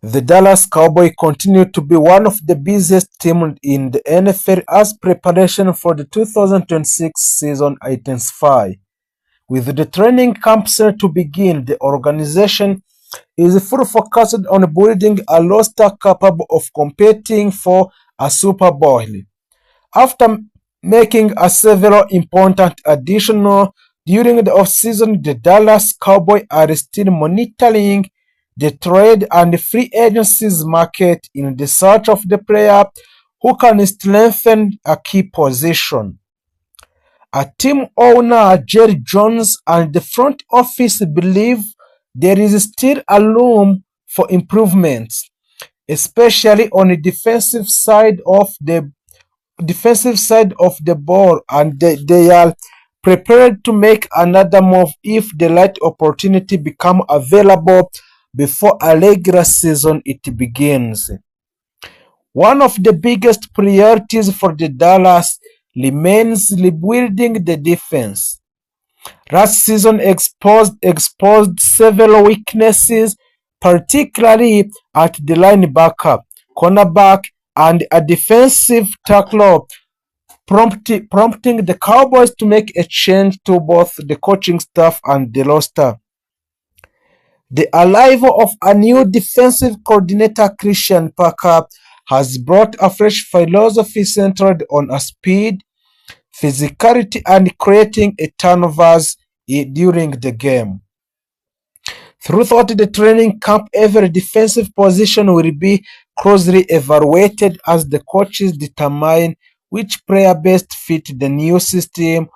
The Dallas Cowboys continue to be one of the busiest teams in the NFL as preparation for the 2026 season intensifies. With the training camp set to begin, the organization is fully focused on building a roster capable of competing for a Super Bowl. After making a several important additions during the offseason, the Dallas Cowboys are still monitoring the trade and free agencies market in the search of the player who can strengthen a key position. A team owner, Jerry Jones, and the front office believe there is still a room for improvements, especially on the defensive side of the ball, and they are prepared to make another move if the right opportunity become available before a regular season it begins. One of the biggest priorities for the Dallas remains rebuilding the defense. Last season exposed several weaknesses, particularly at the linebacker, cornerback, and a defensive tackle, prompting the Cowboys to make a change to both the coaching staff and the roster. The arrival of a new defensive coordinator, Christian Parker, has brought a fresh philosophy centered on a speed, physicality, and creating a turnovers during the game. Throughout the training camp, every defensive position will be closely evaluated as the coaches determine which player best fit the new system.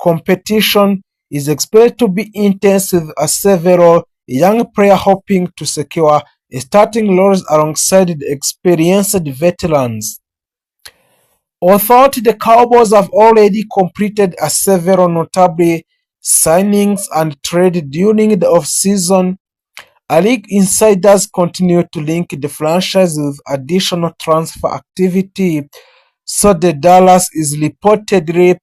Competition is expected to be intense with several young players hoping to secure starting roles alongside the experienced veterans. Although the Cowboys have already completed several notable signings and trades during the offseason, league insiders continue to link the franchise with additional transfer activity, so the Dallas is reportedly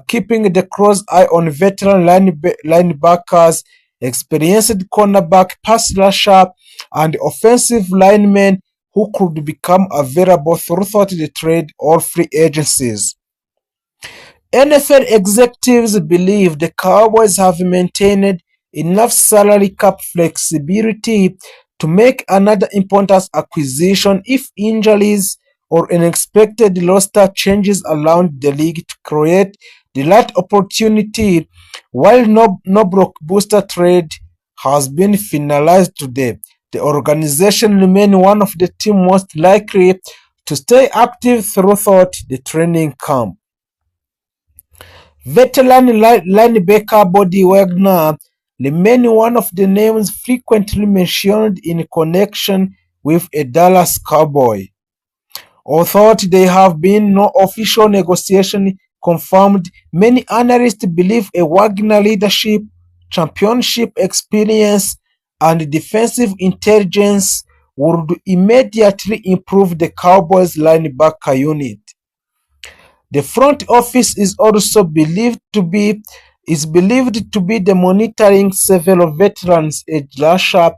keeping the close eye on veteran linebackers, experienced cornerback, pass rusher, and offensive linemen who could become available throughout the trade or free agencies. NFL executives believe the Cowboys have maintained enough salary cap flexibility to make another important acquisition if injuries or unexpected roster changes around the league to create the right opportunity. While no blockbuster trade has been finalized today, the organization remains one of the teams most likely to stay active throughout the training camp. Veteran linebacker Buddy Wagner remains one of the names frequently mentioned in connection with a Dallas Cowboy. Although there have been no official negotiation confirmed, many analysts believe a Wagner leadership, championship experience, and defensive intelligence would immediately improve the Cowboys linebacker unit. The front office is also believed to be the monitoring several veterans edge rusher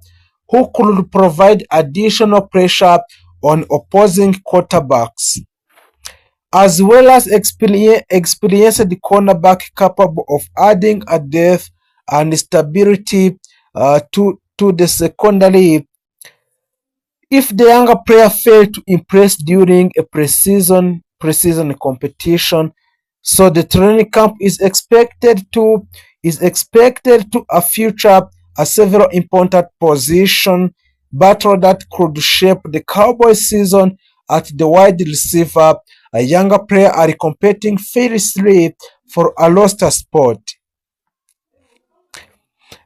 who could provide additional pressure on opposing quarterbacks, as well as experienced cornerback capable of adding a depth and stability to the secondary. If the younger player failed to impress during a preseason competition, so the training camp is expected to feature a several important position battle that could shape the Cowboys season. At the wide receiver, a younger player are competing fiercely for a roster spot.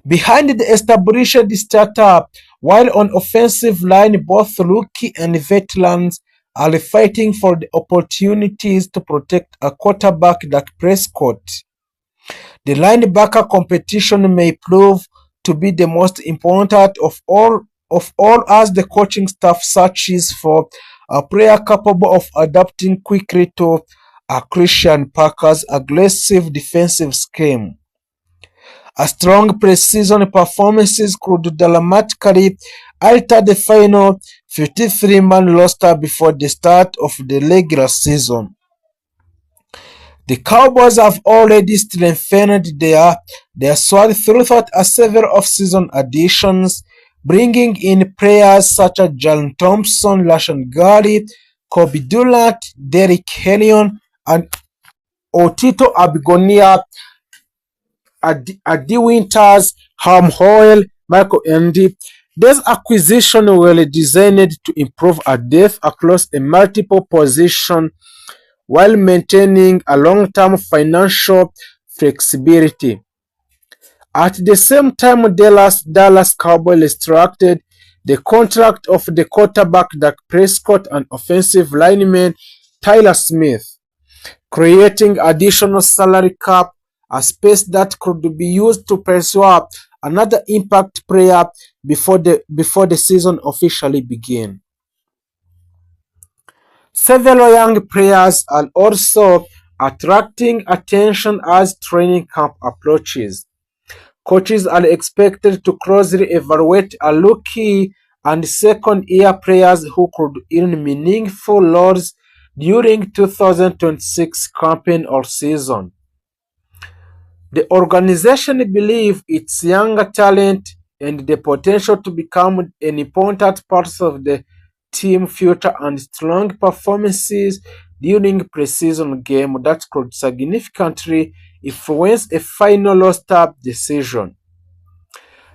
Behind the established startup, while on offensive line, both rookie and veterans are fighting for the opportunities to protect a quarterback like Prescott. The linebacker competition may prove to be the most important of all as the coaching staff searches for a player capable of adapting quickly to a Christian Parker's aggressive defensive scheme. A strong preseason performances could dramatically alter the final 53-man roster before the start of the regular season. The Cowboys have already strengthened their squad throughout several off-season additions, bringing in players such as Jalen Thompson, Lashawn Gary, Kobe Durant, Derrick Henry, and Otito Abigonia, Adi Winters, Ham Hoyle, Michael Andy. These acquisitions were designed to improve our depth across a multiple positions while maintaining a long-term financial flexibility. At the same time, Dallas Cowboys restructured the contract of the quarterback Dak Prescott and offensive lineman Tyler Smith, creating additional salary cap, a space that could be used to pursue another impact player before the season officially begins. Several young players are also attracting attention as training camp approaches. Coaches are expected to closely evaluate a rookie and second-year players who could earn meaningful roles during 2026 campaign or season. The organization believes its younger talent and the potential to become an important part of the team future and strong performances during preseason game that could significantly influence a final roster decision.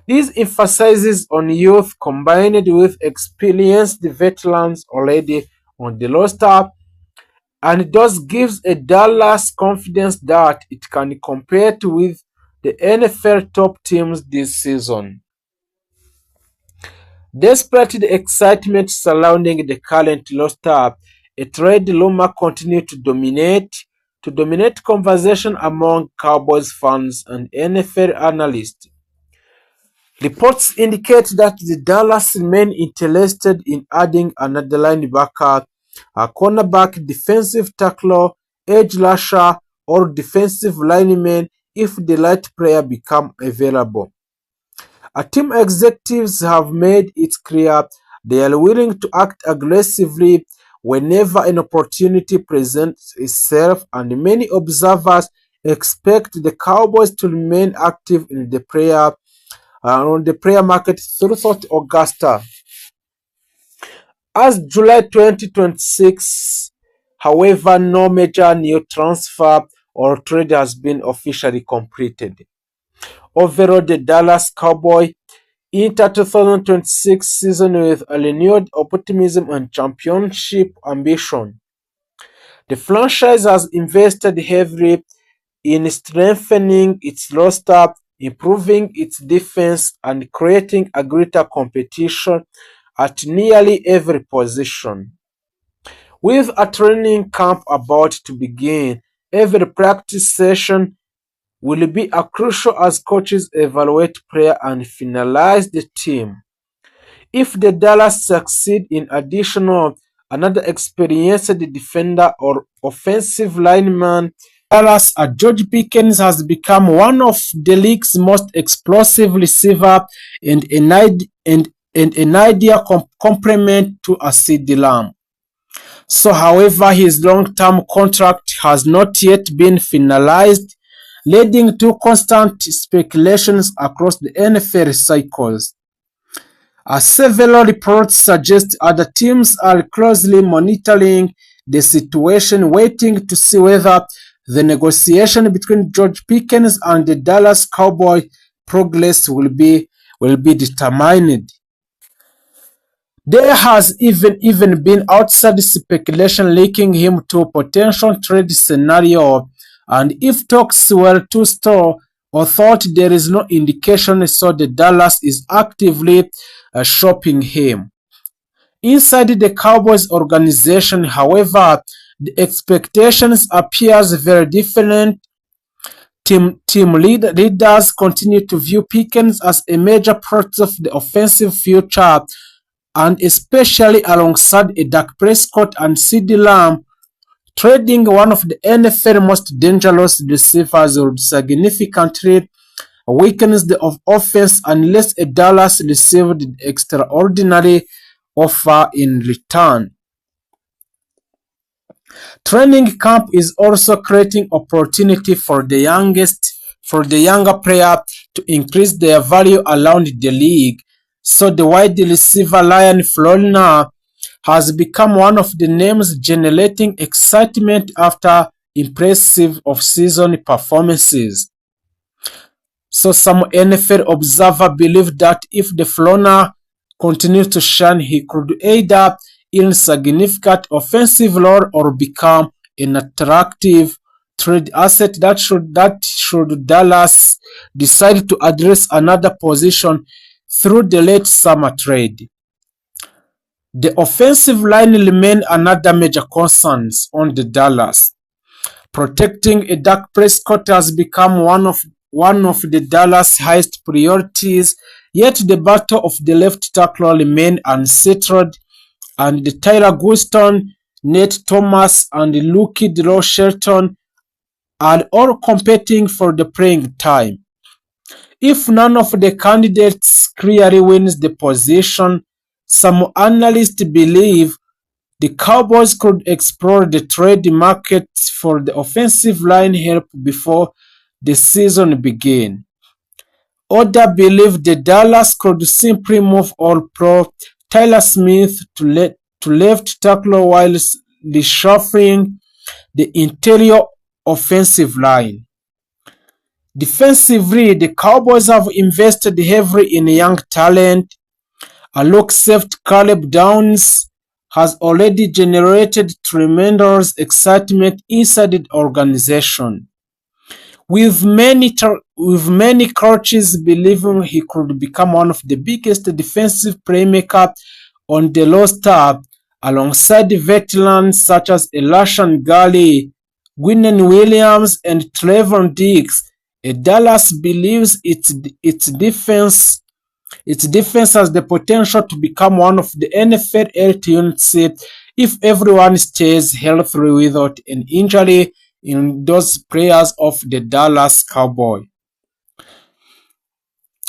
This emphasizes on youth combined with experienced veterans already on the roster, and thus gives a Dallas confidence that it can compete with the NFL top teams this season. Despite the excitement surrounding the current roster, a trade rumor continues to dominate conversation among Cowboys fans and NFL analysts. Reports indicate that the Dallas remain interested in adding another linebacker, a cornerback, defensive tackle, edge rusher, or defensive lineman if the right player become available. Team executives have made it clear they are willing to act aggressively whenever an opportunity presents itself, and many observers expect the Cowboys to remain active in the on the player market throughout Augusta. As July 2026, however, no major new transfer or trade has been officially completed. Overall, the Dallas Cowboys enter 2026 season with a renewed optimism and championship ambition. The franchise has invested heavily in strengthening its roster, improving its defense, and creating a greater competition at nearly every position. With a training camp about to begin, every practice session will be a crucial as coaches evaluate player and finalize the team. If the Dallas succeed in another experienced defender or offensive lineman, Dallas George Pickens has become one of the league's most explosive receiver and an ideal complement to a CeeDee Lamb. So, however, his long-term contract has not yet been finalized, leading to constant speculations across the NFL cycles. Several reports suggest other teams are closely monitoring the situation, waiting to see whether the negotiation between George Pickens and the Dallas Cowboys progress will be determined. There has even been outside speculation linking him to a potential trade scenario, and if talks were to stall or thought, there is no indication so the Dallas is actively shopping him. Inside the Cowboys organization, however, the expectations appears very different. Team leaders continue to view Pickens as a major part of the offensive future, and especially alongside a Dak Prescott and CeeDee Lamb, trading one of the NFL's most dangerous receivers would significantly weakens the offense unless a Dallas received an extraordinary offer in return. Training camp is also creating opportunity for the younger player to increase their value around the league. So the wide receiver Lion Florina has become one of the names generating excitement after impressive off-season performances. So some NFL observers believe that if the Florina continues to shine, he could either earn significant offensive role or become an attractive trade asset that should Dallas decide to address another position through the late summer trade. The offensive line remains another major concern on the Dallas. Protecting a Dak Prescott has become one of the Dallas' highest priorities, yet the battle of the left tackle remains unsettled, and the Tyler Guston, Nate Thomas, and Luke Drew Shelton are all competing for the playing time. If none of the candidates clearly wins the position, some analysts believe the Cowboys could explore the trade market for the offensive line help before the season begins. Others believe the Dallas could simply move All-Pro Tyler Smith to left tackle while reshuffling the interior offensive line. Defensively, the Cowboys have invested heavily in young talent. Look safety Caleb Downs has already generated tremendous excitement inside the organization, with many coaches believing he could become one of the biggest defensive playmakers on the roster, alongside veterans such as Elishan Galley, Gwinnett Williams, and Trevon Diggs. Dallas believes its defense has the potential to become one of the NFL elite units if everyone stays healthy without an injury in those players of the Dallas Cowboys.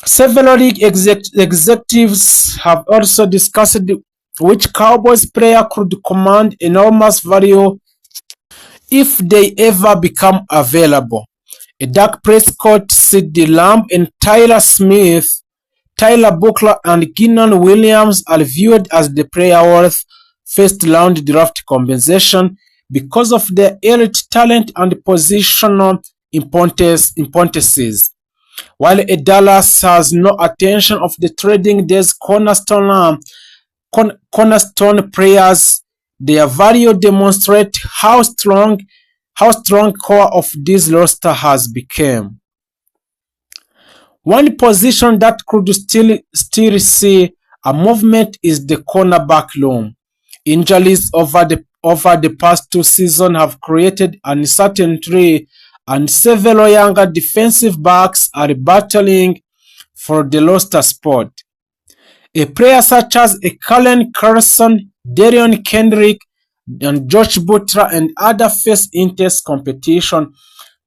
Several league executives have also discussed which Cowboys player could command enormous value if they ever become available. Dak Prescott, CeeDee Lamb, and Tyler Buckler and Keenan Williams are viewed as the player worth first-round draft compensation because of their elite talent and positional importances. While Dallas has no attention of the trading days cornerstone players, their value demonstrates how strong core of this roster has become. One position that could still see a movement is the cornerback room. Injuries over the past two seasons have created uncertainty, and several younger defensive backs are battling for the roster spot. A player such as Kalen Carson, Darion Kendrick, and Josh Butler and others face intense competition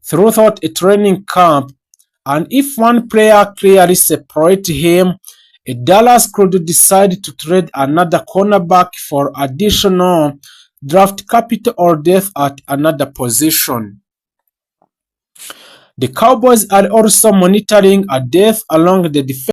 throughout a training camp, and if one player clearly separates him, Dallas could decide to trade another cornerback for additional draft capital or depth at another position. The Cowboys are also monitoring a depth along the defense